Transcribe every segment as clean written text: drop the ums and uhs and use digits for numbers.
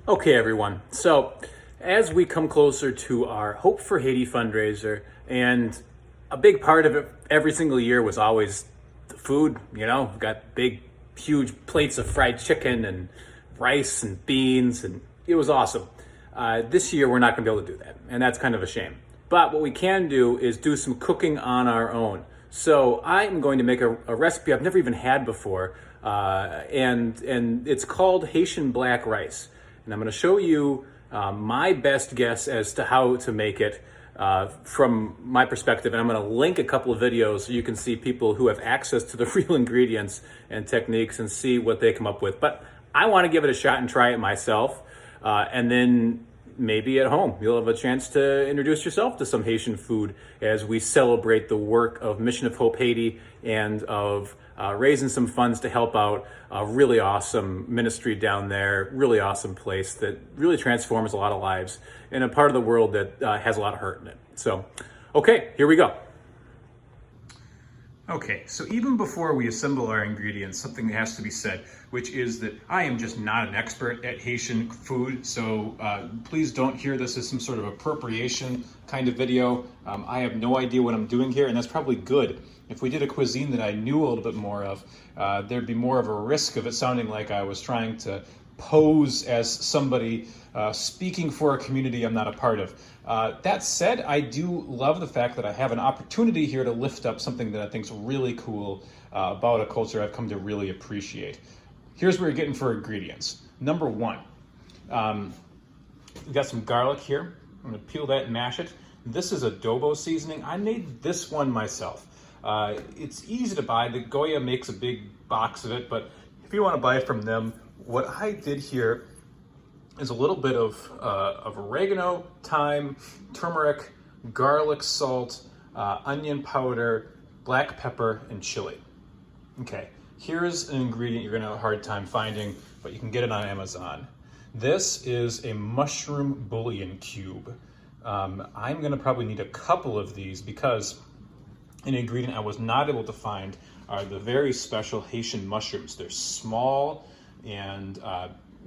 Okay, everyone. So, as we come closer to our Hope for Haiti fundraiser, and a big part of it every single year was always the food. We've got big, huge plates of fried chicken and rice and beans, and it was awesome. This year, we're not going to be able to do that, and that's kind of a shame. But what we can do is do some cooking on our own. So, I'm going to make a recipe I've never even had before, and it's called Haitian black rice. And I'm going to show you my best guess as to how to make it from my perspective. And I'm going to link a couple of videos so you can see people who have access to the real ingredients and techniques and see what they come up with. But I want to give it a shot and try it myself. And then maybe at home, you'll have a chance to introduce yourself to some Haitian food as we celebrate the work of Mission of Hope Haiti and of raising some funds to help out a really awesome ministry down there, really awesome place that really transforms a lot of lives in a part of the world that has a lot of hurt in it. So, okay, here we go. Okay, so even before we assemble our ingredients, something has to be said, which is that I am just not an expert at Haitian food, so please don't hear this as some sort of appropriation kind of video. I have no idea what I'm doing here, and that's probably good. If we did a cuisine that I knew a little bit more of, there'd be more of a risk of it sounding like I was trying to pose as somebody speaking for a community I'm not a part of. That said, I do love the fact that I have an opportunity here to lift up something that I think is really cool about a culture I've come to really appreciate. Here's what you're getting for ingredients. Number one, we've got some garlic here. I'm gonna peel that and mash it. This is adobo seasoning. I made this one myself. It's easy to buy. The Goya makes a big box of it, but if you want to buy it from them, what I did here is a little bit of oregano, thyme, turmeric, garlic, salt, onion powder, black pepper, and chili. Okay, here's an ingredient you're going to have a hard time finding, but you can get it on Amazon. This is a mushroom bouillon cube. I'm going to probably need a couple of these because an ingredient I was not able to find are the very special Haitian mushrooms. They're small and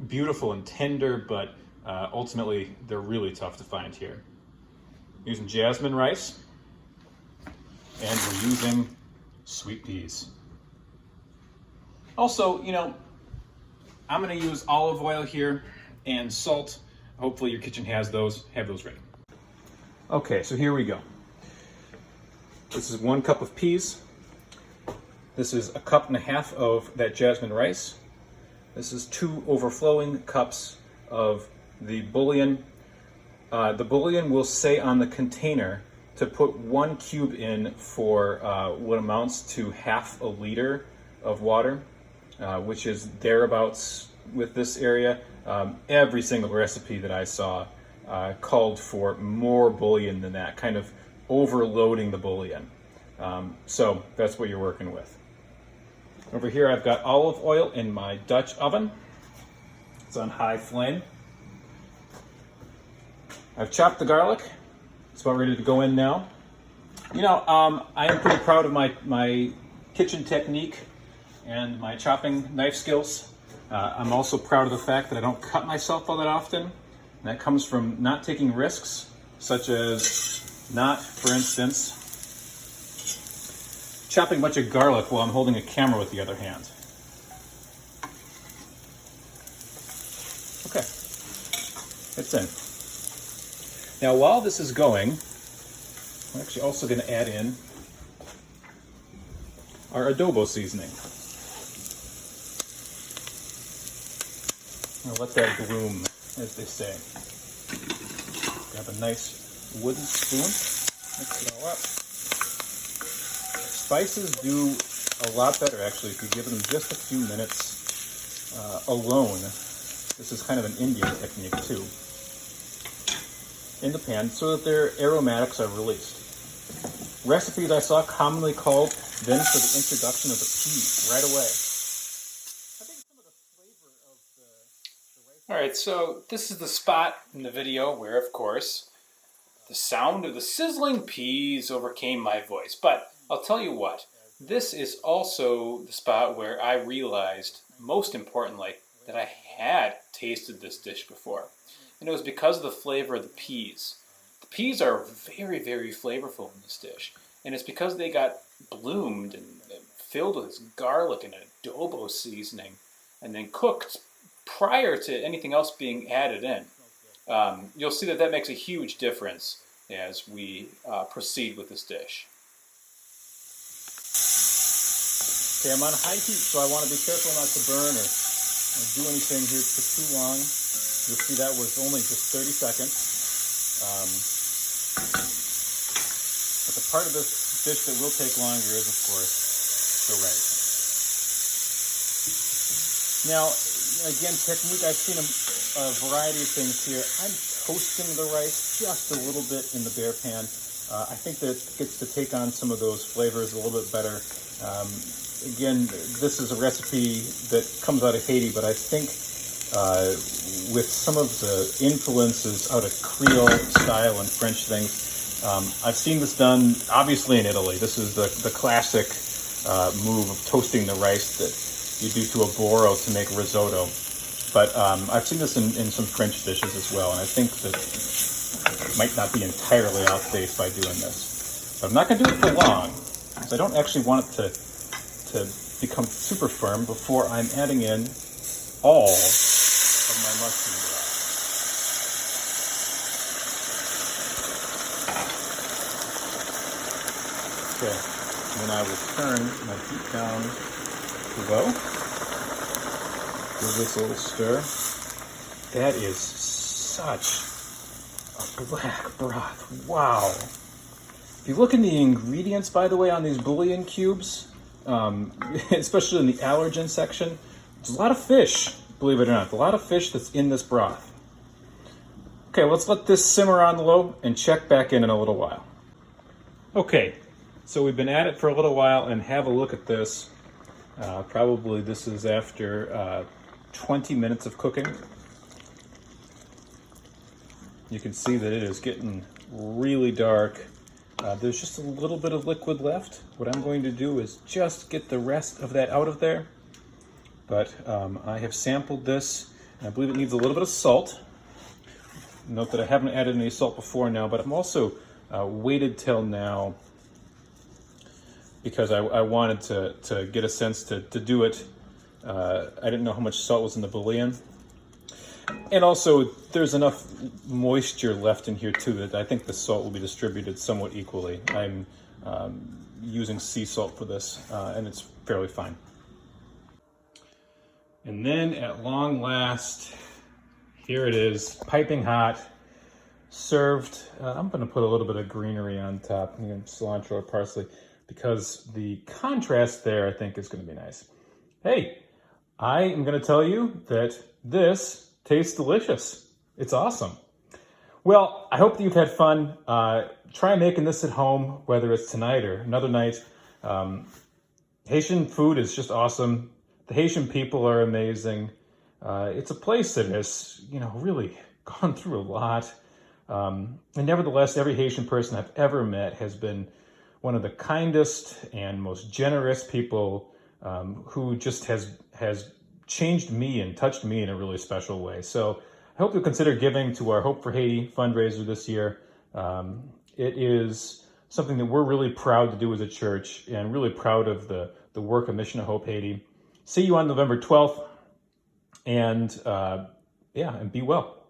beautiful and tender, but ultimately they're really tough to find here. Using jasmine rice, and we're using sweet peas. Also, I'm going to use olive oil here and salt. Hopefully your kitchen has those. Have those ready. Okay, so here we go. This is 1 cup of peas. This is 1.5 cups of that jasmine rice. This is 2 overflowing cups of the bouillon. The bouillon will say on the container to put 1 cube in for what amounts to half a liter of water, which is thereabouts with this area. Every single recipe that I saw called for more bouillon than that, kind of overloading the bouillon. So that's what you're working with. Over here I've got olive oil in my Dutch oven. It's on high flame. I've chopped the garlic. It's about ready to go in now. I am pretty proud of my kitchen technique and my chopping knife skills. I'm also proud of the fact that I don't cut myself all that often. And that comes from not taking risks, such as not, for instance, chopping a bunch of garlic while I'm holding a camera with the other hand. Okay, it's in. Now while this is going, I'm actually also going to add in our adobo seasoning. I'll let that bloom, as they say. Grab a nice wooden spoon, mix it all up. Spices do a lot better actually if you give them just a few minutes alone. This is kind of an Indian technique too. In the pan so that their aromatics are released. Recipes I saw commonly called then for the introduction of the peas right away. I think some of the flavor of the rice. Alright, so this is the spot in the video where, of course, the sound of the sizzling peas overcame my voice. But I'll tell you what, this is also the spot where I realized, most importantly, that I had tasted this dish before. And it was because of the flavor of the peas. The peas are very, very flavorful in this dish. And it's because they got bloomed and filled with this garlic and adobo seasoning and then cooked prior to anything else being added in. You'll see that that makes a huge difference as we proceed with this dish. Okay, I'm on high heat, so I want to be careful not to burn or do anything here for too long. You'll see that was only just 30 seconds. But the part of this dish that will take longer is, of course, the rice. Now, again, technique, I've seen a variety of things here. I'm toasting the rice just a little bit in the bare pan. I think that it gets to take on some of those flavors a little bit better. Again, this is a recipe that comes out of Haiti, but I think with some of the influences out of Creole style and French things, I've seen this done obviously in Italy. This is the classic move of toasting the rice that you do to a boro to make risotto. But I've seen this in some French dishes as well, and I think that it might not be entirely off base by doing this. But I'm not going to do it for long, because I don't actually want it to become super firm before I'm adding in all of my mushroom broth. Okay, then I will turn my heat down to low. Give this a little stir. That is such a black broth. Wow. If you look in the ingredients, by the way, on these bouillon cubes, especially in the allergen section, there's a lot of fish, believe it or not. A lot of fish that's in this broth. Okay, let's let this simmer on low and check back in a little while. Okay, so we've been at it for a little while, and have a look at this. Probably this is after 20 minutes of cooking. You can see that it is getting really dark. There's just a little bit of liquid left. What I'm going to do is just get the rest of that out of there. But I have sampled this, and I believe it needs a little bit of salt. Note that I haven't added any salt before now, but I'm also waited till now because I wanted to get a sense to do it. I didn't know how much salt was in the bouillon. And also, there's enough moisture left in here too that I think the salt will be distributed somewhat equally. I'm using sea salt for this, and it's fairly fine. And then at long last, here it is, piping hot, served. I'm going to put a little bit of greenery on top, cilantro or parsley, because the contrast there, I think, is going to be nice. Hey, I am going to tell you that this tastes delicious. It's awesome. Well, I hope that you've had fun. Try making this at home, whether it's tonight or another night. Haitian food is just awesome. The Haitian people are amazing. It's a place that has, really gone through a lot. And nevertheless, every Haitian person I've ever met has been one of the kindest and most generous people who just has changed me and touched me in a really special way. So I hope you'll consider giving to our Hope for Haiti fundraiser this year. It is something that we're really proud to do as a church, and really proud of the work of Mission of Hope Haiti. See you on November 12th, and be well.